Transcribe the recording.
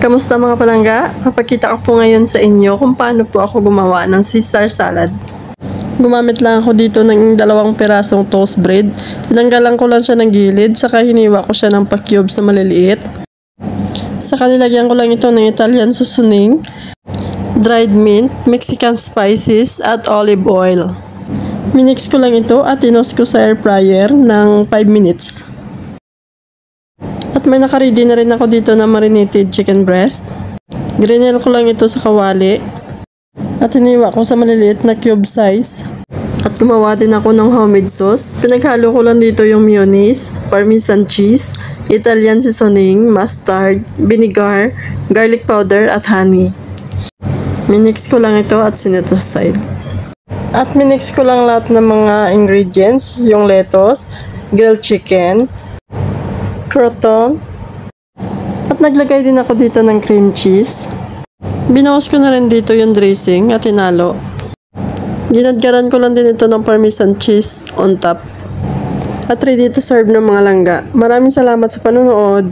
Kamusta mga palangga? Papakita ko po ngayon sa inyo kung paano po ako gumawa ng Caesar salad. Gumamit lang ako dito ng 2 pirasong toast bread. Tinanggalan ko lang siya ng gilid, saka hiniwa ko siya ng pa-cubes na maliliit. Saka nilagyan ko lang ito ng Italian seasoning, dried mint, Mexican spices, at olive oil. Minix ko lang ito at tinos ko sa air fryer ng 5 minutes. At may nakaready na rin ako dito na marinated chicken breast. Grinel ko lang ito sa kawali. At hiniwa ko sa maliliit na cube size. At gumawa din ako ng homemade sauce. Pinaghalo ko lang dito yung mayonnaise, parmesan cheese, Italian seasoning, mustard, vinegar, garlic powder at honey. Minix ko lang ito at sinet aside. At minix ko lang lahat ng mga ingredients, yung lettuce, grilled chicken, croton, at naglagay din ako dito ng cream cheese. Binawas ko na rin dito yung dressing at hinalo. Ginadgaran ko lang din ito ng parmesan cheese on top. At ready to serve ng mga langga. Maraming salamat sa panonood.